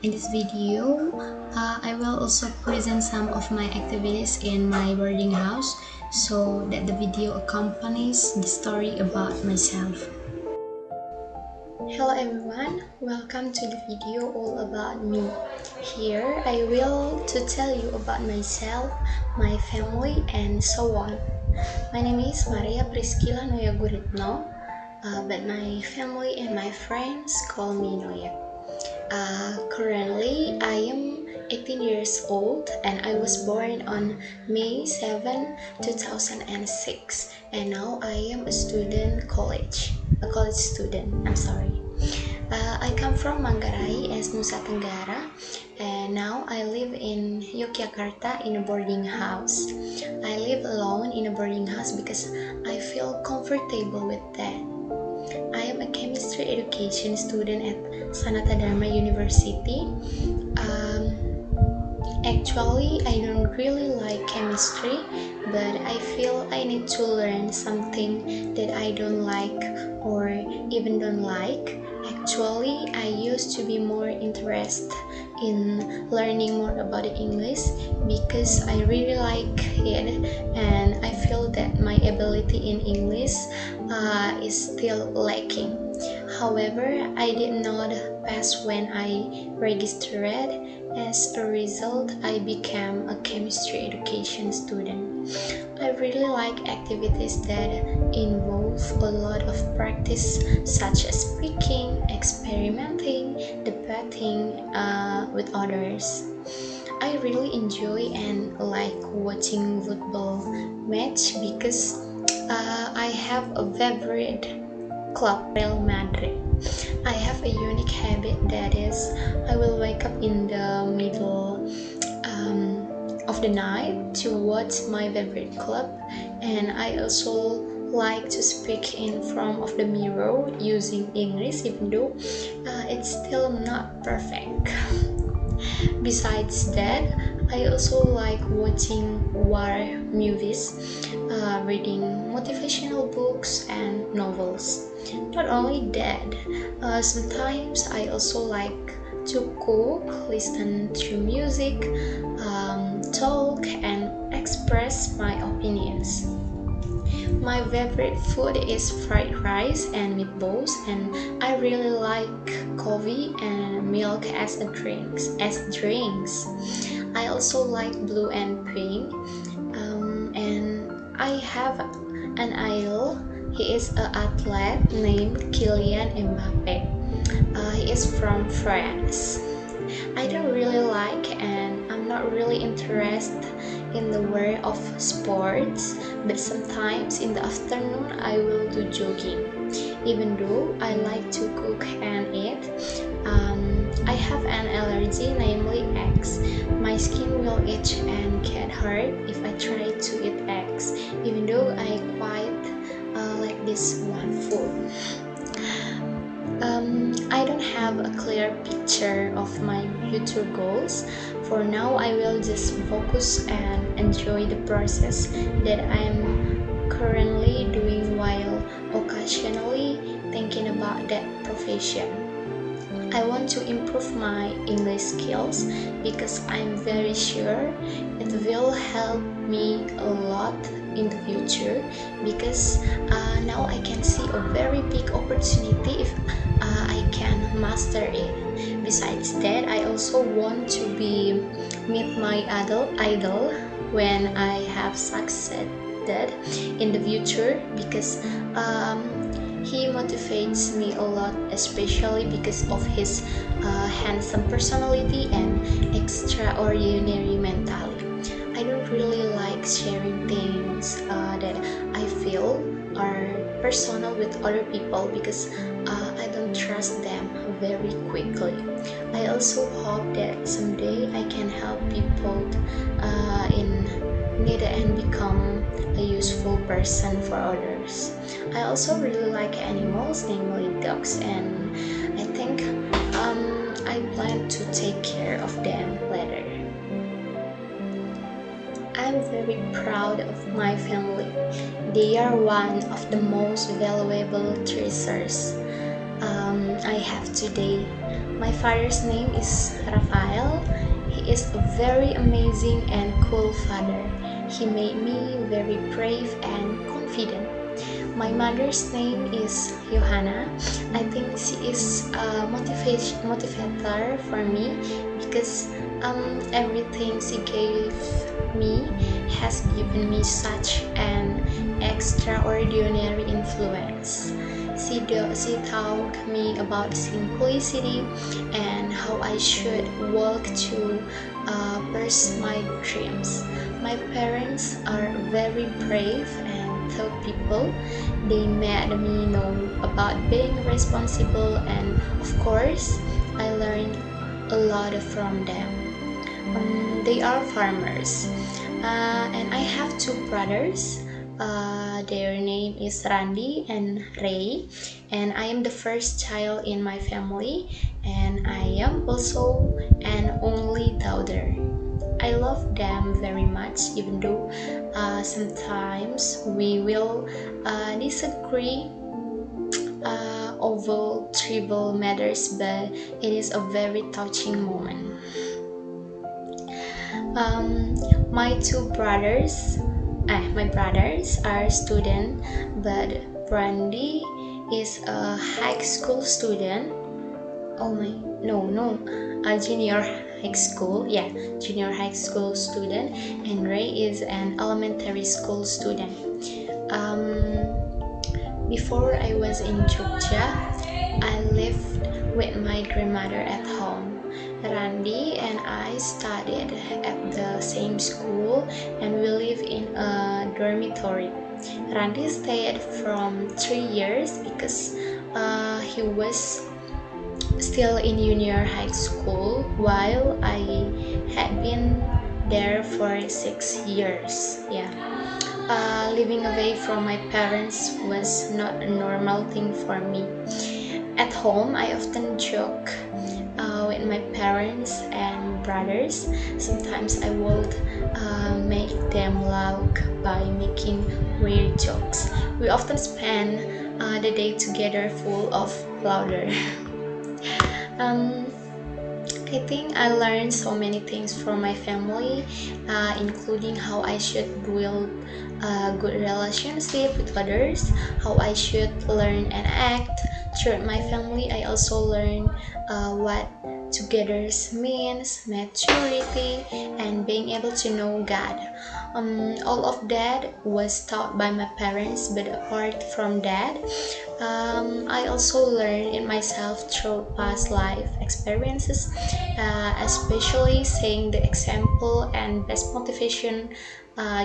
In this video, I will also present some of my activities in my boarding house so that the video accompanies the story about myself. Hello everyone, welcome to the video all about me. Here I will to tell you about myself, my family and so on. My name is Priskila Noya Guritno, but my family and my friends call me Noya. Currently, I am 18 years old and I was born on May 7, 2006, and now I am a college student, I'm sorry. I come from Manggarai as Nusa Tenggara, and now I live in Yogyakarta in a boarding house. I live alone in a boarding house because I feel comfortable with that. I am a chemistry education student at Sanata Dharma University. Actually, I don't really like chemistry, but I feel I need to learn something that I don't like or even don't like. Actually, I used to be more interested in learning more about English because I really like it and I feel that my ability in English is still lacking. However, I did not pass when I registered. As a result, I became a chemistry education student. I really like activities that involve a lot of practice, such as speaking, experimenting, debating with others. I really enjoy and like watching football match because I have a favorite club, Real Madrid. I have a unique habit, that is, I will wake up in the middle of the night to watch my favorite club, and I also like to speak in front of the mirror using English, even though it's still not perfect. Besides that, I also like watching war movies, reading motivational books and novels. Not only that, sometimes I also like to cook, listen to music, talk and express my opinions. My favorite food is fried rice and meatballs, and I really like coffee and milk as drinks. I also like blue and pink, and I have an idol. He is an athlete named Kylian Mbappe. He is from France. I don't really like and I'm not really interested in the world of sports, but sometimes in the afternoon I will do jogging. Even though I like to cook and eat, I have an allergy, namely eggs. My skin will itch and get hurt if I try to eat eggs, even though I quite like this one food. I don't have a clear picture of my future goals. For now, I will just focus and enjoy the process that I am currently doing while occasionally thinking about that profession. I want to improve my English skills because I'm very sure it will help me a lot in the future, because now I can see a very big opportunity if I can master it. Besides that, I also want to meet my idol when I have succeeded in the future, because he motivates me a lot, especially because of his handsome personality and extraordinary mentality. I don't really like sharing things that I feel are personal with other people because I don't trust them very quickly. I also hope that someday I can help people in need and become a useful person for others. I also really like animals, namely dogs, and I think I plan to take care of them later. I'm very proud of my family. They are one of the most valuable treasures I have today. My father's name is Rafael. He is a very amazing and cool father. He made me very brave and confident. My mother's name is Johanna. I think she is a motivator for me because everything she gave me has given me such an extraordinary influence. She taught me about simplicity and how I should work to pursue my dreams. My parents are very brave and tough people. They made me know about being responsible, and of course, I learned a lot from them. They are farmers, and I have two brothers. Their name is Randy and Ray, and I am the first child in my family, and I am also an only daughter. I love them very much, even though sometimes we will disagree over trivial matters, but it is a very touching moment. My brothers are students, but Brandy is a high school student. Oh my, no, a junior high school. Yeah, junior high school student, and Ray is an elementary school student. Before I was in Jogja, I lived with my grandmother at home. Randy and I studied at the same school, and we live in a dormitory. Randy stayed from 3 years because he was still in junior high school, while I had been there for 6 years. Yeah. Living away from my parents was not a normal thing for me. At home, I often joke with my parents and brothers. Sometimes I would make them laugh by making weird jokes. We often spend the day together full of laughter. I think I learned so many things from my family, including how I should build a good relationship with others, how I should learn and act. Through my family, I also learned what together means, maturity, and being able to know God. All of that was taught by my parents, but apart from that, I also learned it myself through past life experiences, especially seeing the example and best motivation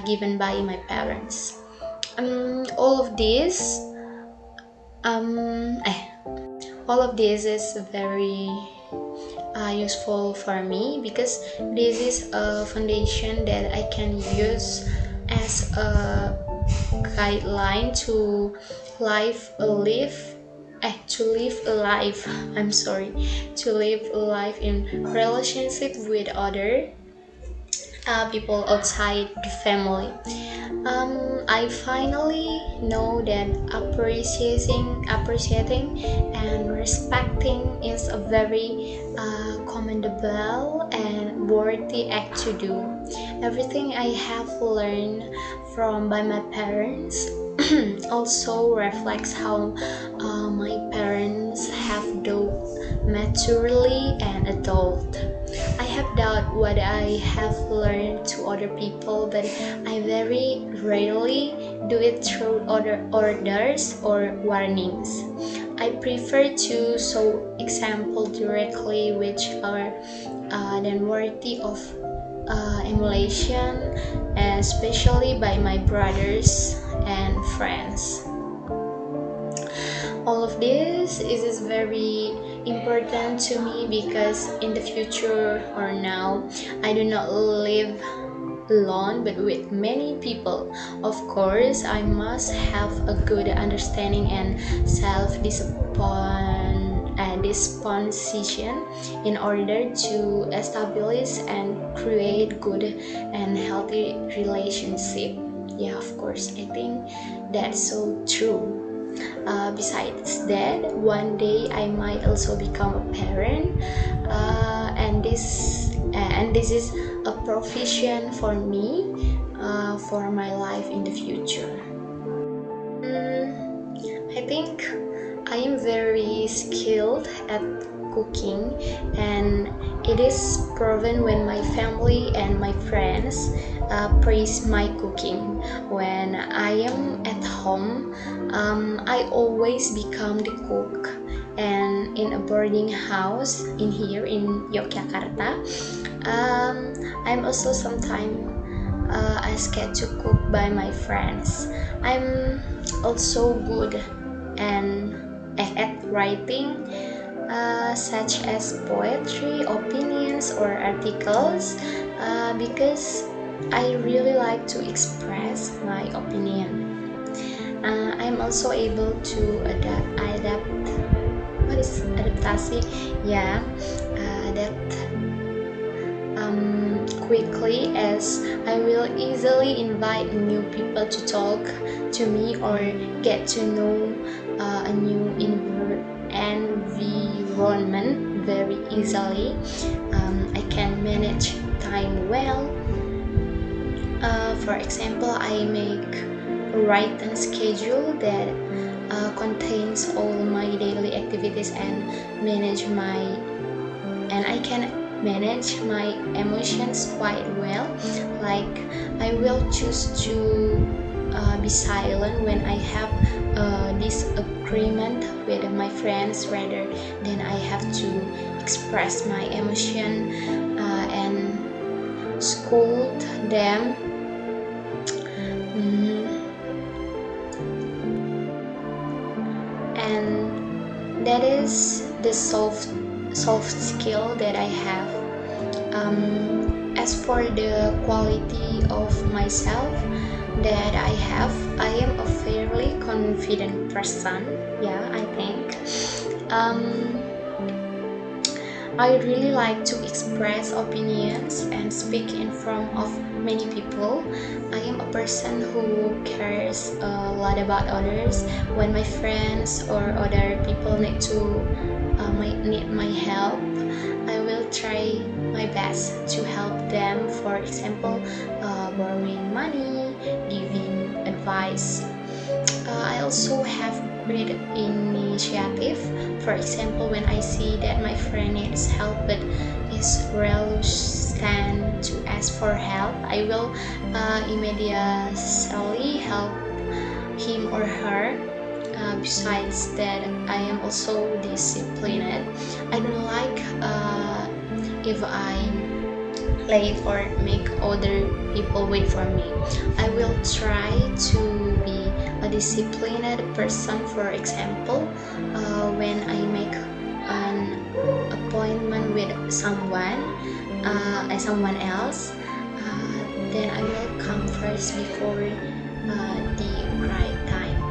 given by my parents. All of this, um, eh, all of this is very useful for me because this is a foundation that I can use as a guideline to live a life to live a life to live a life in relationship with other people outside the family. I finally know that appreciating and respecting is a very commendable and worthy act to do. Everything I have learned from by my parents also reflects how my parents have done maturely and adult. I have taught what I have learned to other people, but I very rarely do it through other orders or warnings. I prefer to show example directly, which are then worthy of emulation, especially by my brothers and friends. All of this is very important to me because in the future or now, I do not live alone but with many people. Of course, I must have a good understanding and disposition in order to establish and create good and healthy relationship. Yeah, of course, I think that's so true. Besides that, one day I might also become a parent, and this is a provision for me, for my life in the future. I think I am very skilled at cooking, and it is proven when my family and my friends praise my cooking. When I am at home, I always become the cook, and in a boarding house in here in Yogyakarta, I'm also sometimes asked to cook by my friends. I'm also good and at writing, such as poetry, opinions, or articles, because I really like to express my opinion. I'm also able to adapt. What is adaptasi? Yeah, adapt quickly, as I will easily invite new people to talk to me or get to know a new environment very easily. I can manage time well. For example, I make a written schedule that contains all my daily activities and I can manage my emotions quite well. Like, I will choose to be silent when I have a disagreement with my friends, rather than I have to express my emotion and scold them. And that is the soft skill that I have. As for the quality of myself that I have, I am a fairly confident person. Yeah, I think. I really like to express opinions and speak in front of many people. I am a person who cares a lot about others. When my friends or other people need my help, I will try my best to help them. For example, borrowing money, giving advice. I also have great initiative. For example, when I see that my friend needs help but is reluctant to ask for help, I will immediately help him or her. Besides that, I am also disciplined. I don't like if I'm late or make other people wait for me. I will try to be a disciplined person. For example, when I make an appointment with someone else, then I will come first before the right time.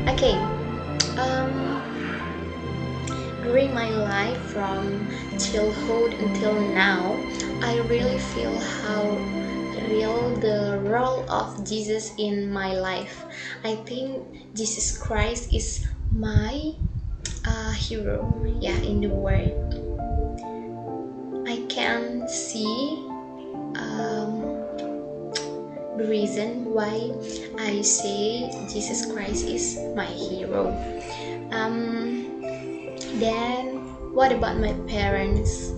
Okay. During my life from childhood until now, I really feel how real the role of Jesus in my life. I think Jesus Christ is my hero, in the world. I can see the reason why I say Jesus Christ is my hero. Then what about my parents?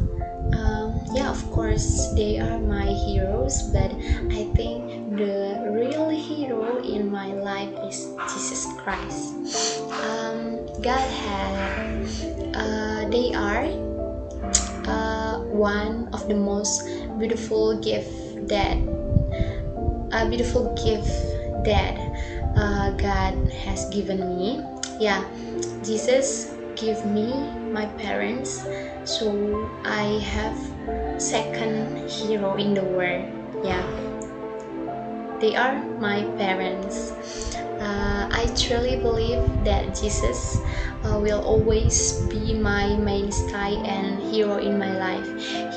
Of course they are my heroes, but I think the real hero in my life is Jesus Christ. They are one of the most beautiful gift that God has given me. Jesus give me my parents, so I have second hero in the world. They are my parents. I truly believe that Jesus will always be my mainstay and hero in my life.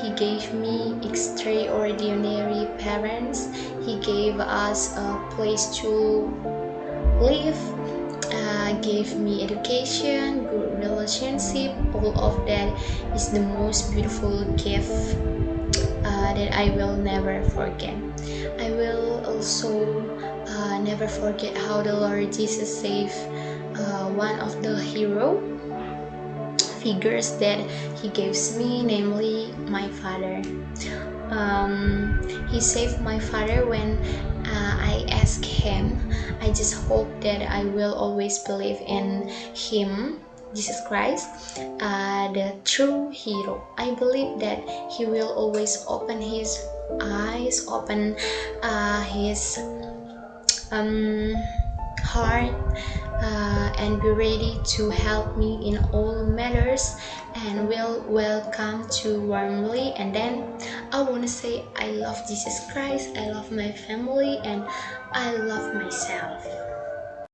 He gave me extraordinary parents. He gave us a place to live, gave me education, good relationship. All of that is the most beautiful gift that I will never forget. I will also never forget how the Lord Jesus saved one of the hero figures that He gives me, namely my father. He saved my father when I asked him. I just hope that I will always believe in Him, Jesus Christ, the true hero. I believe that He will always open His eyes, open His heart, and be ready to help me in all matters, and will welcome to warmly. And then I want to say I love Jesus Christ, I love my family, and I love myself.